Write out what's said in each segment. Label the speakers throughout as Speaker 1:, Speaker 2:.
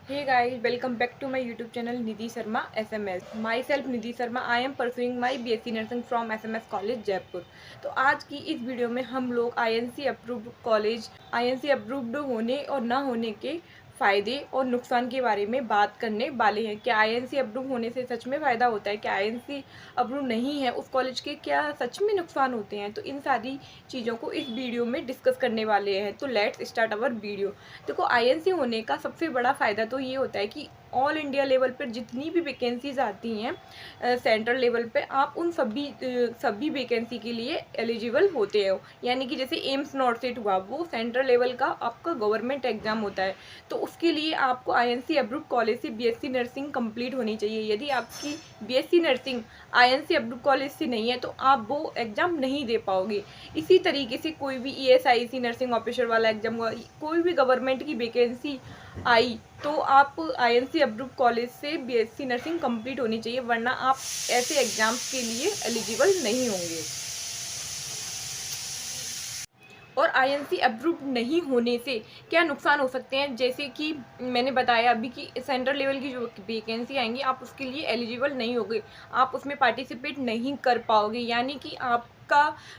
Speaker 1: Hey guys, welcome back to my YouTube channel Nidhi Sharma SMS. Myself Nidhi Sharma. I am pursuing my BSc Nursing from SMS College Jaipur. तो आज की इस video में हम लोग INC approved college INC approved होने और ना होने के फ़ायदे और नुकसान के बारे में बात करने वाले हैं। क्या INC अप्रूव होने से सच में फ़ायदा होता है? क्या INC अप्रूव नहीं है उस कॉलेज के क्या सच में नुकसान होते हैं? तो इन सारी चीज़ों को इस वीडियो में डिस्कस करने वाले हैं। तो लेट्स स्टार्ट अवर वीडियो। देखो, INC होने का सबसे बड़ा फ़ायदा तो ये होता है कि ऑल इंडिया लेवल पर जितनी भी वैकेंसीज आती हैं सेंट्रल लेवल पे, आप उन सभी वैकेंसी के लिए एलिजिबल होते हो। यानी कि जैसे एम्स नॉर्थ हुआ, वो सेंट्रल लेवल का आपका गवर्नमेंट एग्जाम होता है, तो उसके लिए आपको INC अप्रूव कॉलेज से BSc नर्सिंग कंप्लीट होनी चाहिए। यदि आपकी BSc nursing INC approve college से नहीं है तो आप वो एग्ज़ाम नहीं दे पाओगे। इसी तरीके से कोई भी ESIC नर्सिंग ऑफिसर वाला एग्जाम हुआ, कोई भी गवर्नमेंट की वैकेंसी आई, तो आप INC अप्रूव कॉलेज से BSc नर्सिंग कंप्लीट होनी चाहिए, वरना आप ऐसे एग्जाम्स के लिए एलिजिबल नहीं होंगे। और INC अप्रूव नहीं होने से क्या नुकसान हो सकते हैं, जैसे कि मैंने बताया अभी कि सेंट्रल लेवल की जो वैकेंसी आएंगी आप उसके लिए एलिजिबल नहीं होगे, आप उसमें पार्टिसिपेट नहीं कर पाओगे। यानी कि आपका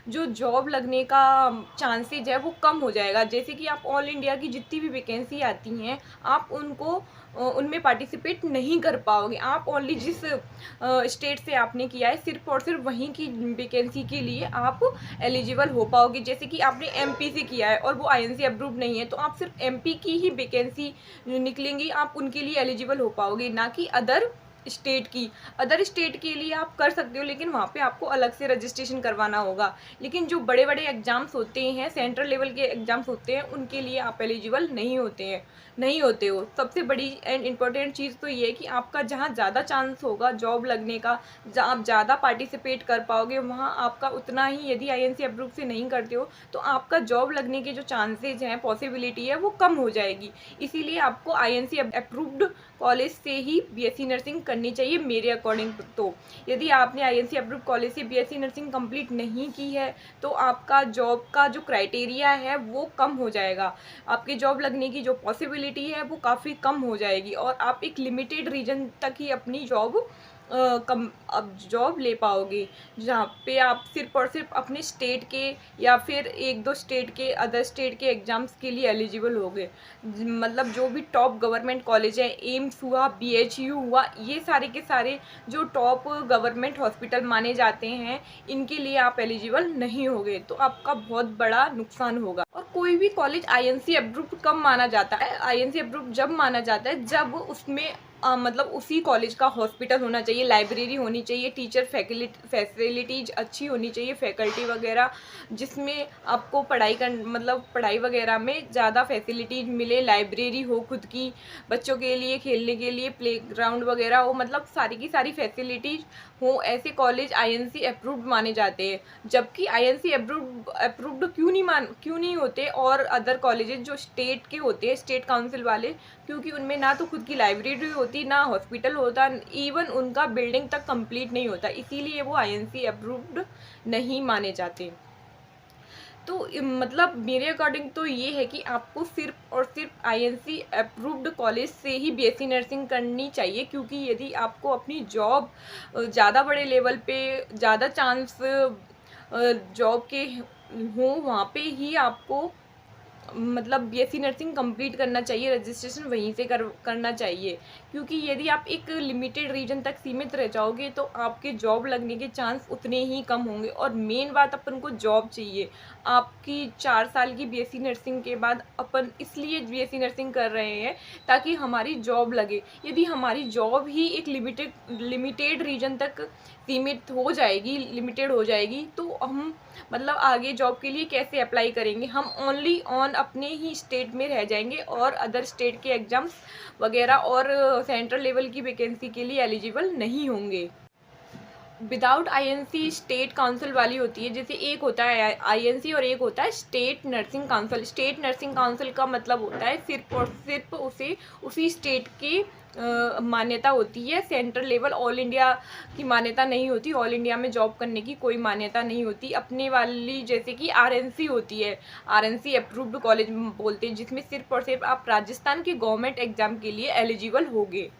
Speaker 1: जो जॉब लगने का चांसेज है वो कम हो जाएगा। जैसे कि आप ऑल इंडिया की जितनी भी वैकेंसी आती हैं आप उनको उनमें पार्टिसिपेट नहीं कर पाओगे। आप ओनली जिस स्टेट से आपने किया है सिर्फ और सिर्फ वहीं की वैकेंसी के लिए आप एलिजिबल हो पाओगे। जैसे कि आपने MP से किया है और वो INC अप्रूव नहीं है, तो आप सिर्फ MP की ही वैकेंसी निकलेंगी, आप उनके लिए एलिजिबल हो पाओगे, ना कि अदर स्टेट की। अदर स्टेट के लिए आप कर सकते हो, लेकिन वहाँ पे आपको अलग से रजिस्ट्रेशन करवाना होगा। लेकिन जो बड़े बड़े एग्जाम्स होते हैं, सेंट्रल लेवल के एग्जाम्स होते हैं, उनके लिए आप एलिजिबल नहीं होते हो। सबसे बड़ी एंड इम्पॉर्टेंट चीज़ तो ये है कि आपका जहाँ ज़्यादा चांस होगा जॉब लगने का, जहाँ आप ज़्यादा पार्टिसिपेट कर पाओगे, वहाँ आपका उतना ही, यदि INC अप्रूव से नहीं करते हो तो आपका जॉब लगने के जो चांसेज हैं, पॉसिबिलिटी है, वो कम हो जाएगी। इसीलिए आपको INC अप्रूव्ड कॉलेज से ही BSc नर्सिंग करनी चाहिए मेरे अकॉर्डिंग। तो यदि आपने INC अप्रूव कॉलेज से BSc नर्सिंग कंप्लीट नहीं की है तो आपका जॉब का जो क्राइटेरिया है वो कम हो जाएगा, आपके जॉब लगने की जो पॉसिबिलिटी है वो काफ़ी कम हो जाएगी, और आप एक लिमिटेड रीजन तक ही अपनी जॉब अब जॉब ले पाओगे, जहाँ पे आप सिर्फ और सिर्फ अपने स्टेट के या फिर एक दो स्टेट के, अदर स्टेट के एग्ज़ाम्स के लिए एलिजिबल होगे। मतलब जो भी टॉप गवर्नमेंट कॉलेज है, एम्स हुआ, BHU हुआ, ये सारे के सारे जो टॉप गवर्नमेंट हॉस्पिटल माने जाते हैं, इनके लिए आप एलिजिबल नहीं होगे, तो आपका बहुत बड़ा नुकसान होगा। और कोई भी कॉलेज INC अप्रूव कब माना जाता है? INC अप्रूव जब माना जाता है जब उसमें मतलब उसी कॉलेज का हॉस्पिटल होना चाहिए, लाइब्रेरी होनी चाहिए, टीचर फैसिलिटीज अच्छी होनी चाहिए, फैकल्टी वगैरह जिसमें आपको पढ़ाई वगैरह में ज़्यादा फैसिलिटीज मिले, लाइब्रेरी हो खुद की, बच्चों के लिए खेलने के लिए प्लेग्राउंड वगैरह हो, मतलब सारी की सारी फैसिलिटीज हो, ऐसे कॉलेज INC अप्रूव्ड माने जाते हैं। जबकि INC अप्रूव्ड क्यों नहीं होते और अदर कॉलेजेस जो स्टेट के होते हैं, स्टेट काउंसिल वाले, क्योंकि उनमें ना तो खुद की लाइब्रेरी होती, ना हॉस्पिटल होता, इवन उनका बिल्डिंग तक कंप्लीट नहीं होता, इसीलिए वो INC अप्रूव्ड नहीं माने जाते। तो मतलब मेरे अकॉर्डिंग तो ये है कि आपको सिर्फ और सिर्फ INC अप्रूव्ड कॉलेज से ही BSc नर्सिंग करनी चाहिए, क्योंकि यदि आपको अपनी जॉब ज़्यादा बड़े लेवल पे, ज़्यादा चांस जॉब के हों, वहाँ पे ही आपको मतलब BSc नर्सिंग कंप्लीट करना चाहिए, रजिस्ट्रेशन वहीं से करना चाहिए। क्योंकि यदि आप एक लिमिटेड रीजन तक सीमित रह जाओगे तो आपके जॉब लगने के चांस उतने ही कम होंगे। और मेन बात, अपन को जॉब चाहिए। आपकी 4 साल की BSc नर्सिंग के बाद अपन इसलिए BSc नर्सिंग कर रहे हैं ताकि हमारी जॉब लगे। यदि हमारी जॉब ही एक लिमिटेड रीजन तक सीमित हो जाएगी, लिमिटेड हो जाएगी, तो हम मतलब आगे जॉब के लिए कैसे अप्लाई करेंगे? हम ओनली ऑन अपने ही स्टेट में रह जाएंगे और अदर स्टेट के एग्ज़ाम्स वगैरह और सेंट्रल लेवल की वैकेंसी के लिए एलिजिबल नहीं होंगे। विदाउट आईएनसी स्टेट काउंसिल वाली होती है, जैसे एक होता है आईएनसी और एक होता है state nursing council. State nursing council का मतलब होता है सिर्फ और सिर्फ उसे उसी स्टेट की मान्यता होती है, सेंट्रल लेवल ऑल इंडिया की मान्यता नहीं होती, ऑल इंडिया में जॉब करने की कोई मान्यता नहीं होती। अपने वाली जैसे कि आरएनसी होती है, आरएनसी अप्रूव्ड कॉलेज बोलते हैं, जिसमें सिर्फ और सिर्फ आप राजस्थान के गवर्नमेंट एग्जाम के लिए एलिजिबल होगे।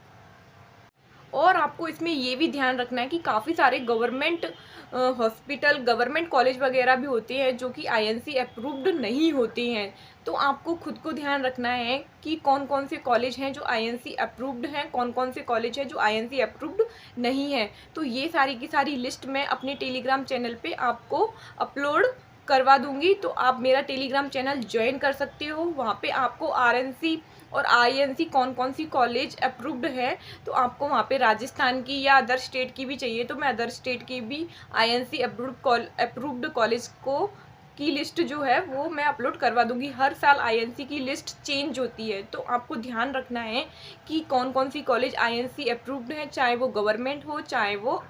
Speaker 1: और आपको इसमें ये भी ध्यान रखना है कि काफ़ी सारे गवर्नमेंट हॉस्पिटल, गवर्नमेंट कॉलेज वगैरह भी होते हैं जो कि आईएनसी अप्रूव्ड नहीं होते हैं। तो आपको खुद को ध्यान रखना है कि कौन कौन से कॉलेज हैं जो आईएनसी अप्रूव्ड हैं, कौन कौन से कॉलेज हैं जो आईएनसी अप्रूव्ड नहीं हैं। तो ये सारी की सारी लिस्ट मैं अपने टेलीग्राम चैनल पे आपको अपलोड करवा दूंगी, तो आप मेरा टेलीग्राम चैनल ज्वाइन कर सकते हो। वहाँ पे आपको आरएनसी और आईएनसी कौन कौन सी कॉलेज अप्रूव्ड है, तो आपको वहाँ पे राजस्थान की या अदर स्टेट की भी चाहिए तो मैं अदर स्टेट की भी आईएनसी अप्रूव्ड कॉलेज को की लिस्ट जो है वो मैं अपलोड करवा दूंगी। हर साल आईएनसी की लिस्ट चेंज होती है, तो आपको ध्यान रखना है कि कौन कौन सी कॉलेज आईएनसी अप्रूव्ड है, चाहे वो गवर्नमेंट हो चाहे वो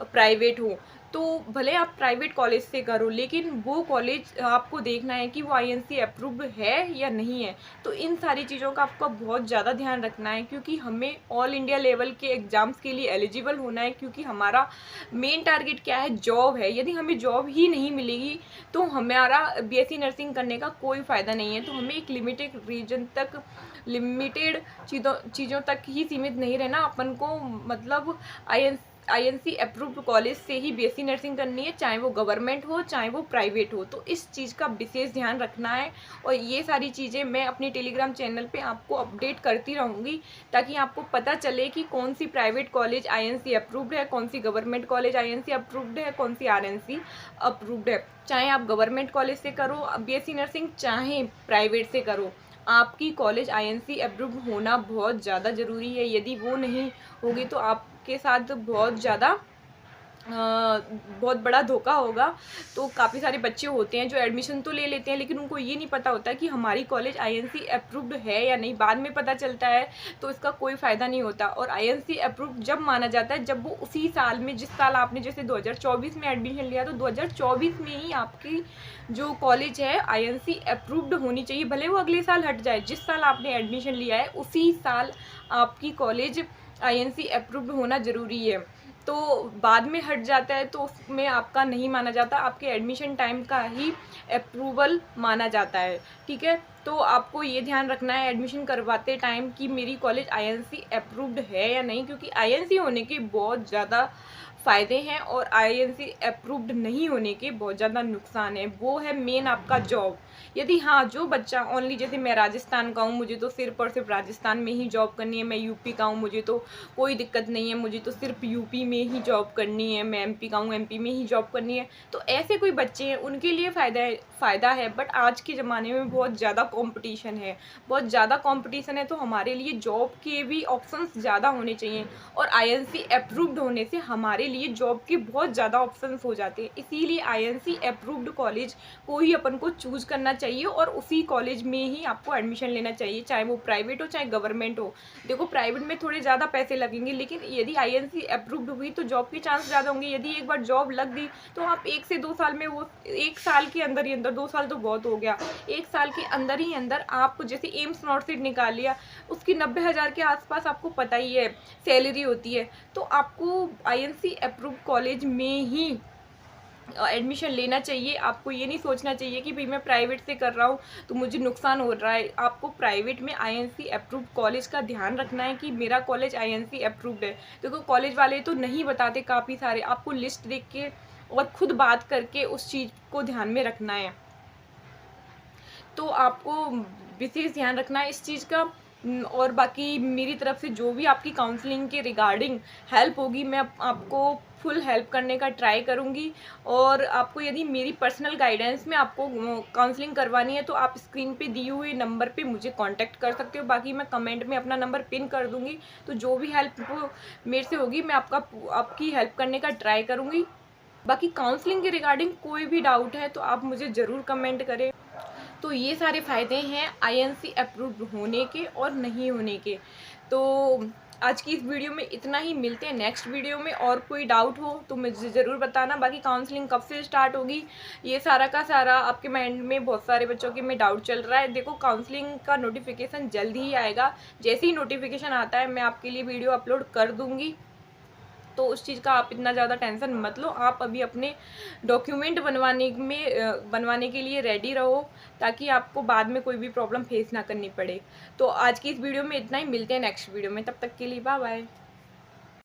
Speaker 1: प्राइवेट हो। तो भले आप प्राइवेट कॉलेज से करो, लेकिन वो कॉलेज आपको देखना है कि वो आईएनसी अप्रूव्ड है या नहीं है। तो इन सारी चीज़ों का आपको बहुत ज़्यादा ध्यान रखना है, क्योंकि हमें ऑल इंडिया लेवल के एग्ज़ाम्स के लिए एलिजिबल होना है। क्योंकि हमारा मेन टारगेट क्या है, जॉब है। यदि हमें जॉब ही नहीं मिलेगी तो हमारा बीएससी नर्सिंग करने का कोई फ़ायदा नहीं है। तो हमें एक लिमिटेड रीजन तक, लिमिटेड चीज़ों तक ही सीमित नहीं रहना। अपन को मतलब आईएनसी अप्रूव्ड कॉलेज से ही बीएससी नर्सिंग करनी है, चाहे वो गवर्नमेंट हो चाहे वो प्राइवेट हो। तो इस चीज़ का विशेष ध्यान रखना है। और ये सारी चीज़ें मैं अपने टेलीग्राम चैनल पे आपको अपडेट करती रहूँगी, ताकि आपको पता चले कि कौन सी प्राइवेट कॉलेज आईएनसी अप्रूव्ड है, कौन सी गवर्नमेंट कॉलेज आईएनसी अप्रूव्ड है, कौन सी आरएनसी अप्रूव्ड है। चाहे आप गवर्नमेंट कॉलेज से करो बीएससी नर्सिंग, चाहे प्राइवेट से करो, आपकी कॉलेज आईएनसी अप्रूव्ड होना बहुत ज़्यादा ज़रूरी है। यदि वो नहीं होगी तो आपके साथ बहुत बड़ा धोखा होगा। तो काफ़ी सारे बच्चे होते हैं जो एडमिशन तो ले लेते हैं, लेकिन उनको ये नहीं पता होता कि हमारी कॉलेज आईएनसी अप्रूव्ड है या नहीं। बाद में पता चलता है तो इसका कोई फ़ायदा नहीं होता। और आईएनसी अप्रूव्ड जब माना जाता है जब वो उसी साल में, जिस साल आपने जैसे 2024 में एडमिशन लिया, तो 2024 में ही आपकी जो कॉलेज है आईएनसी अप्रूव्ड होनी चाहिए। भले वो अगले साल हट जाए, जिस साल आपने एडमिशन लिया है उसी साल आपकी कॉलेज आईएनसी अप्रूव्ड होना ज़रूरी है। तो बाद में हट जाता है तो उसमें आपका नहीं माना जाता, आपके एडमिशन टाइम का ही अप्रूवल माना जाता है। ठीक है, तो आपको ये ध्यान रखना है एडमिशन करवाते टाइम कि मेरी कॉलेज आईएनसी अप्रूव्ड है या नहीं, क्योंकि आईएनसी होने के बहुत ज़्यादा फ़ायदे हैं और आईएनसी अप्रूव्ड नहीं होने के बहुत ज़्यादा नुकसान है। वो है मेन आपका जॉब। यदि हाँ, जो बच्चा ओनली, जैसे मैं राजस्थान का हूँ, मुझे तो सिर्फ और सिर्फ राजस्थान में ही जॉब करनी है, मैं यूपी का हूँ, मुझे तो कोई दिक्कत नहीं है, मुझे तो सिर्फ यूपी में ही जॉब करनी है, मैं एमपी का हूँ, एमपी में ही जॉब करनी है, तो ऐसे कोई बच्चे हैं उनके लिए फ़ायदा है। बट आज के ज़माने में बहुत ज़्यादा कॉम्पिटिशन है, बहुत ज़्यादा कॉम्पिटिशन है, तो हमारे लिए जॉब के भी ऑप्शंस ज़्यादा होने चाहिए। और आईएनसी अप्रूव्ड होने से हमारे लिए जॉब के बहुत ज़्यादा ऑप्शंस हो जाते हैं। इसीलिए आईएनसी अप्रूव्ड कॉलेज को ही अपन को चूज़ करना चाहिए और उसी कॉलेज में ही आपको एडमिशन लेना चाहिए, चाहे वो प्राइवेट हो चाहे गवर्नमेंट हो। देखो, प्राइवेट में थोड़े ज़्यादा पैसे लगेंगे, लेकिन यदि आईएनसी अप्रूव्ड हुई तो जॉब के चांस ज़्यादा होंगे। यदि एक बार जॉब लग गई तो आप 1 से 2 साल में, वो 1 साल के अंदर ही अंदर, 2 साल तो बहुत हो गया, 1 साल के अंदर ही अंदर आप जैसे एम्स नॉट सीट निकाल लिया, उसकी 90,000 के आसपास आपको पता ही है सैलरी होती है। तो आपको आईएनसी अप्रूव्ड कॉलेज में ही एडमिशन लेना चाहिए। आपको ये नहीं सोचना चाहिए कि भाई मैं प्राइवेट से कर रहा हूँ तो मुझे नुकसान हो रहा है। आपको प्राइवेट में आईएनसी अप्रूव्ड कॉलेज का ध्यान रखना है कि मेरा कॉलेज आईएनसी अप्रूव्ड है। देखो, कॉलेज वाले तो नहीं बताते, काफ़ी सारे आपको लिस्ट देख के और खुद बात करके उस चीज़ को ध्यान में रखना है। तो आपको विशेष ध्यान रखना है इस चीज़ का। और बाकी मेरी तरफ से जो भी आपकी काउंसलिंग के रिगार्डिंग हेल्प होगी, मैं आपको फुल हेल्प करने का ट्राई करूँगी। और आपको यदि मेरी पर्सनल गाइडेंस में आपको काउंसलिंग करवानी है तो आप स्क्रीन पे दिए हुए नंबर पे मुझे कांटेक्ट कर सकते हो। बाकी मैं कमेंट में अपना नंबर पिन कर दूँगी, तो जो भी हेल्प मेरे से होगी मैं आपकी हेल्प करने का ट्राई करूँगी। बाकी काउंसलिंग के रिगार्डिंग कोई भी डाउट है तो आप मुझे ज़रूर कमेंट करें। तो ये सारे फ़ायदे हैं आईएनसी अप्रूव्ड होने के और नहीं होने के। तो आज की इस वीडियो में इतना ही, मिलते हैं नेक्स्ट वीडियो में। और कोई डाउट हो तो मुझे ज़रूर बताना। बाकी काउंसलिंग कब से स्टार्ट होगी, ये सारा का सारा आपके माइंड में बहुत सारे बच्चों के में डाउट चल रहा है। देखो, काउंसलिंग का नोटिफिकेशन जल्दी ही आएगा। जैसे ही नोटिफिकेशन आता है मैं आपके लिए वीडियो अपलोड कर दूँगी, तो उस चीज़ का आप इतना ज़्यादा टेंशन मत लो। आप अभी अपने डॉक्यूमेंट बनवाने के लिए रेडी रहो, ताकि आपको बाद में कोई भी प्रॉब्लम फेस ना करनी पड़े। तो आज की इस वीडियो में इतना ही, मिलते हैं नेक्स्ट वीडियो में। तब तक के लिए बाय बाय।